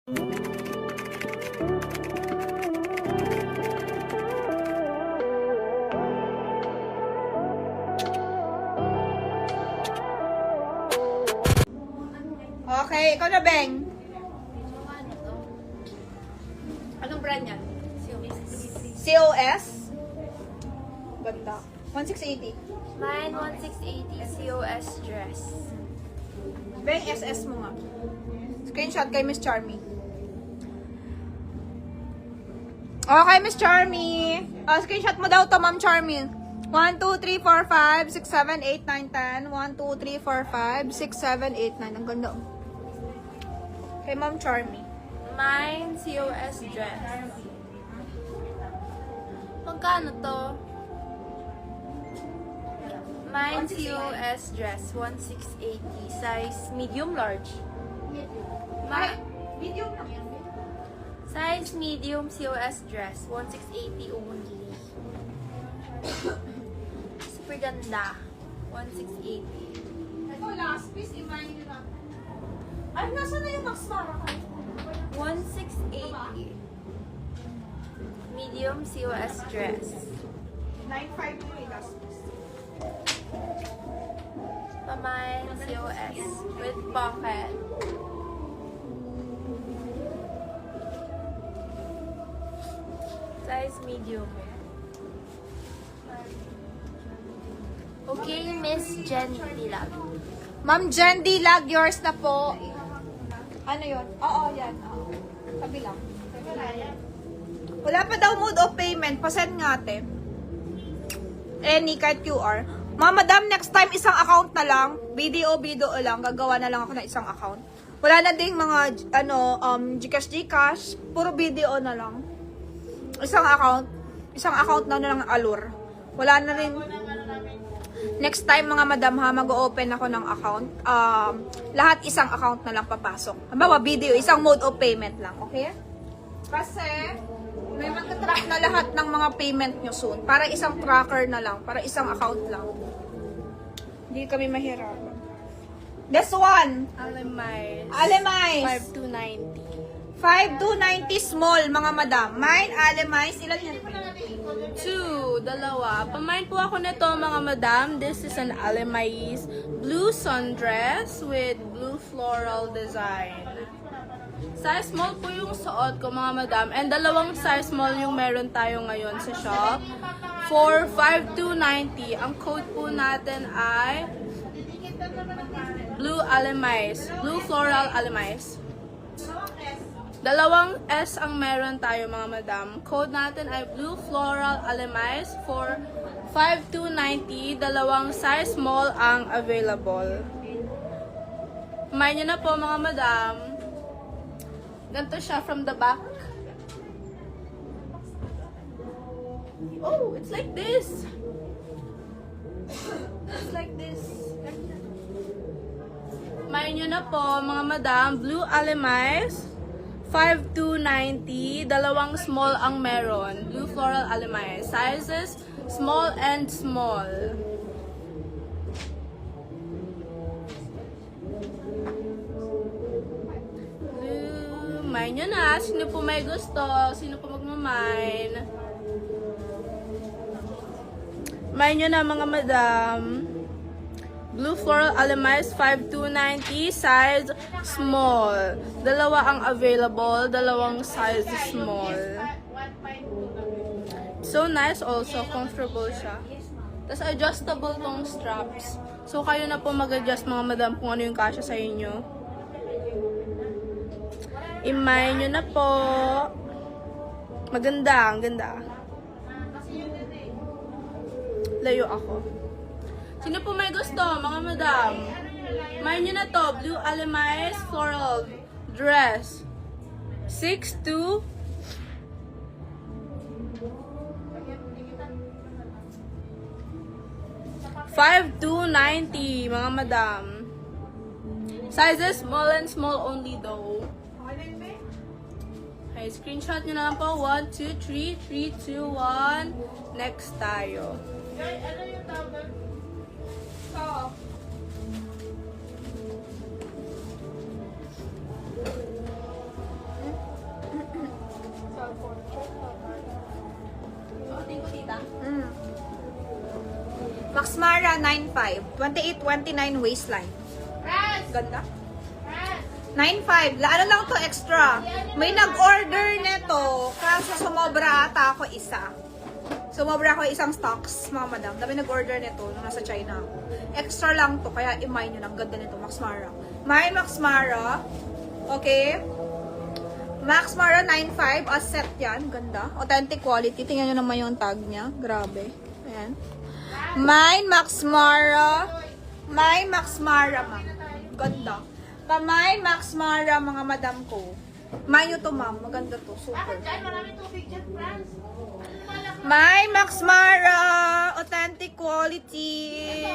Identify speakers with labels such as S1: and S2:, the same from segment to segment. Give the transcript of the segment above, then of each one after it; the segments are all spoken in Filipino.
S1: Okay, ikaw na, Beng. Anong brand yan? COS? Ganda. 1680.
S2: Mine 1680 COS dress.
S1: Beng, SS mo nga. Screenshot kay Miss Charmy. Okay, Miss Charmy. Screenshot mo daw to, Ma'am Charmy. 1, 2, 3, 4, 5, 6, 7, 8, 9, 10. 1, 2, 3, 4, 5, 6, 7, 8, 9. Ang ganda. Kay Ma'am Charmy.
S2: Mine COS dress. Magkano to? Mine COS dress 1680 size medium large.
S1: Medium lang yan.
S2: Size medium COS dress 1680 only. Super ganda. 1680.
S1: Ito, last piece, imayin nyo na. Ay, nasa na yung Max Mara ka?
S2: 1680. Medium COS dress.
S1: 9.5 mo yung last piece.
S2: Pamay COS with pocket. Size medium. Okay, Miss Jenny Dilag.
S1: Ma'am Jen Dilag, yours na po. Ano yun? Oo, yan. Oo. Sabi lang. Wala pa daw mode of payment. Pasend nga, ate. Any, kahit QR. Madam, next time isang account na lang. Video lang. Gagawa na lang ako ng isang account. Wala na ding mga, Gcash. Puro video na lang. Isang account na lang allure. Wala na rin. Next time mga madam ha, mag-open ako ng account. Lahat isang account na lang papasok. Halimbawa, video, isang mode of payment lang. Okay? Kasi, may mag-track na lahat ng mga payment nyo soon. Para isang tracker na lang. Para isang account lang. Hindi kami mahirapan. This one. Alemais.
S2: 5290.
S1: 5290 small, mga madam. Mine, Alemais. Ilan yan?
S2: 2, dalawa. Pamain po ako nito mga madam. This is an Alemais blue sundress with blue floral design. Size small po yung suot ko mga madam. And dalawang size small yung meron tayo ngayon sa shop. For 5290. Ang code po natin ay blue Alemais. Blue floral Alemais. Dalawang S ang meron tayo mga madam. Code natin ay Blue Floral Alemais for 5290. Dalawang size small ang available. Kumain nyo na po mga madam. Ganito siya from the back. Oh, it's like this. It's like this. Kumain nyo na po mga madam. Blue Alemais. 5290, dalawang small ang meron. Blue floral Alemais. Sizes, small and small. Mine nyo na. Sino po may gusto? Sino po magmamine? Mine nyo na mga madam. Blue floral Alemais 5290, size small. Dalawa ang available, dalawang size small. So nice also, comfortable siya. Tapos adjustable tong straps. So kayo na po mag-adjust mga madam kung ano yung kasya sa inyo. Imay nyo na po. Maganda, ang ganda. Layo ako. Sino po may gusto, mga madam? Main nyo na to, Blue Alemais floral dress. 6'2". $5,290, mga madam. Sizes small and small only though. Okay, screenshot nyo na lang po. 1, 2, 3, 3, 2, 1. Next tayo.
S1: Ano yung tawag? Max Mara 9.5. 28-29 waistline. Ganda. 9.5. Ano lang to extra. May nag-order nito. Kaso sumobra ata ako isa. Sumobra ako isang stocks, mga madam. Dami nag-order nito nung nasa China ako. Extra lang to. Kaya i-mine nyo lang. Ganda nito. Max Mara. My Max Mara. Okay. Max Mara 9.5. As set yan. Ganda. Authentic quality. Tingnan nyo naman yung tag niya. Grabe. Ayan. My Max Mara. My Max Mara, ma'am. Ganda. My Max Mara, mga madam ko. Mine nyo to, ma'am. Maganda to. Super. My Max Mara. Authentic quality.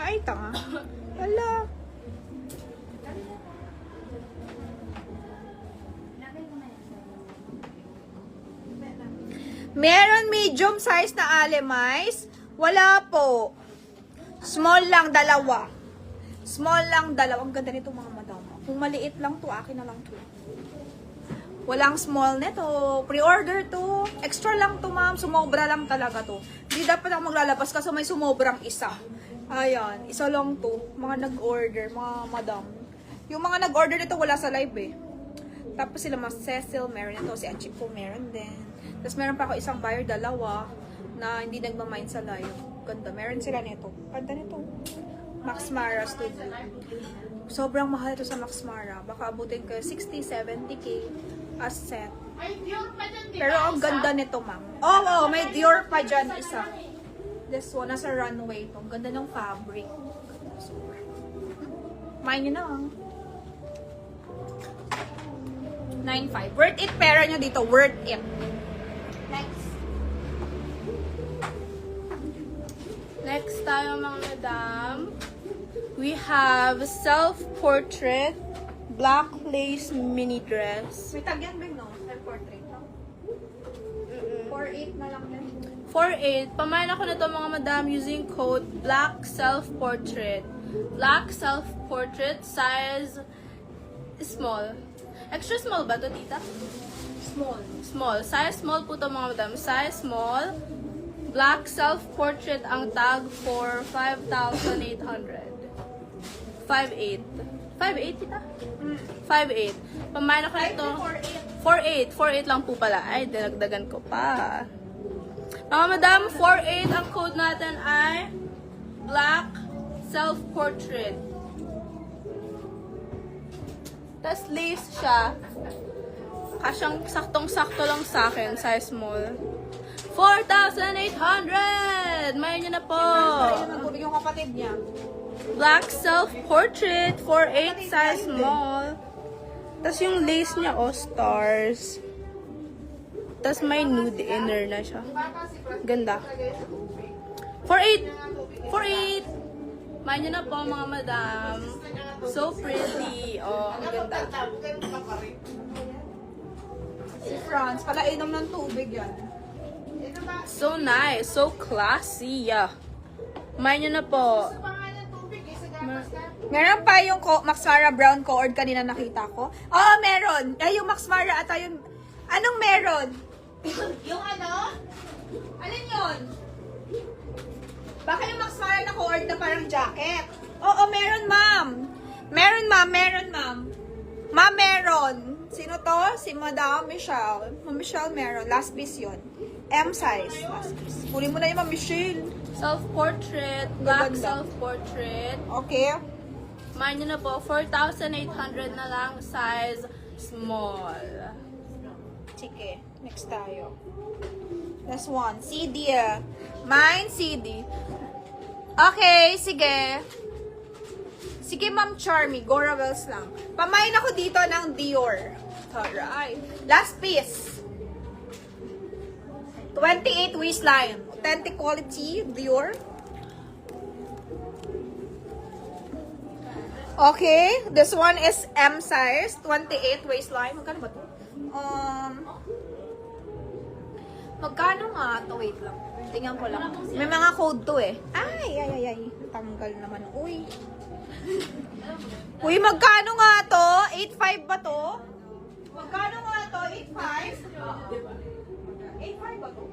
S1: Ay, tanga. Hala. Meron medium size na Alemize? Wala po. Small lang, dalawa. Small lang, dalawa. Ang ganda nito, mga madam. Kung maliit lang to, akin na lang to. Walang small nito. Pre-order to. Extra lang to, ma'am. Sumobra lang talaga to. Hindi dapat ako maglalabas kasi may sumobrang isa. Ayan. Isa lang to. Mga nag-order, mga madam. Yung mga nag-order nito, wala sa live eh. Tapos sila Mas Cecil, meron ito. Si Achiko, meron din. Tapos meron pa ako isang buyer, dalawa, na hindi nagmamind sa live. Ganda. Meron sila nito. Ganda nito. Max Mara Studio. Sobrang mahal ito sa Max Mara. Baka abutin ko 60, 70k as set. Pero ang ganda nito, ma'am. Oh, may Dior pa dyan isa. This one, nasa runway ito. Ang ganda ng fabric. Super. Mine nyo na, 9.5. Worth it, pera nyo dito. Worth it. Next.
S2: Next tayo, mga madam. We have self-portrait black lace mini dress.
S1: May tag yan, Big, no? Self-portrait, no? 4.8 na lang din.
S2: 4.8. Pamain ako nito, mga madam, using code black self-portrait. Black self-portrait, size small. Extra small ba to, tita?
S1: Small.
S2: Small. Size small po to, mga madam. Size small. Black self-portrait ang tag for 5,800. 5.8. 5.8, tita? 5.8. Pamain ako nito. 4.8. 4.8 lang po pala. Ay, dinagdagan ko pa. Mga madam, 4.8 ang code natin ay black self-portrait. Tapos lace siya. Kasyang saktong-sakto lang sa akin, size small. 4,800! Mayan nyo na po.
S1: Ay, nagtubig yung kapatid niya.
S2: Black self-portrait, 4.8 size small. Tapos yung lace niya, stars. Tapos may nude inner na siya. Ganda. 4.8! 4.8! Mayan nyo na po, mga madam. So pretty. Oh, ang ganda.
S1: Si Franz, pala inom ng tubig yan.
S2: So nice. So classy. Mayan nyo na po.
S1: Meron pa yung Max Mara brown cord kanina nakita ko. Oo, meron. Ay, yung Max Mara ata yun. Anong meron? Yung ano? Alin yun? Baka yung Max Mara na cord na parang jacket. Oo, meron, ma'am. Meron, ma'am. Meron, ma'am. Ma'am, meron. Sino to? Si Madam Michelle. Ma'am Michelle meron. Last piece yun. M size. Last piece. Huli mo na yung Ma'am Michelle.
S2: Self-portrait. Black
S1: Ganda.
S2: self-portrait.
S1: Okay.
S2: Mayan nyo na po. 4,800 na lang. Size small.
S1: Sige. Next tayo. Last one. CD. Mine, CD. Okay, sige. Sige, Ma'am Charmy. Gora Wells lang. Pamain ako dito ng Dior. Alright. Last piece. 28 waistline. Authentic quality. Dior. Okay. This one is M size. 28 waistline. Magkano ba ito? Magkano nga ito? Wait lang. Tingnan ko lang. May mga code to eh. Ah! Ay. Tanggal naman. Uy. Uy, magkano nga to? 8.5 ba to? Magkano nga to? 8.5? 8.5 ba to?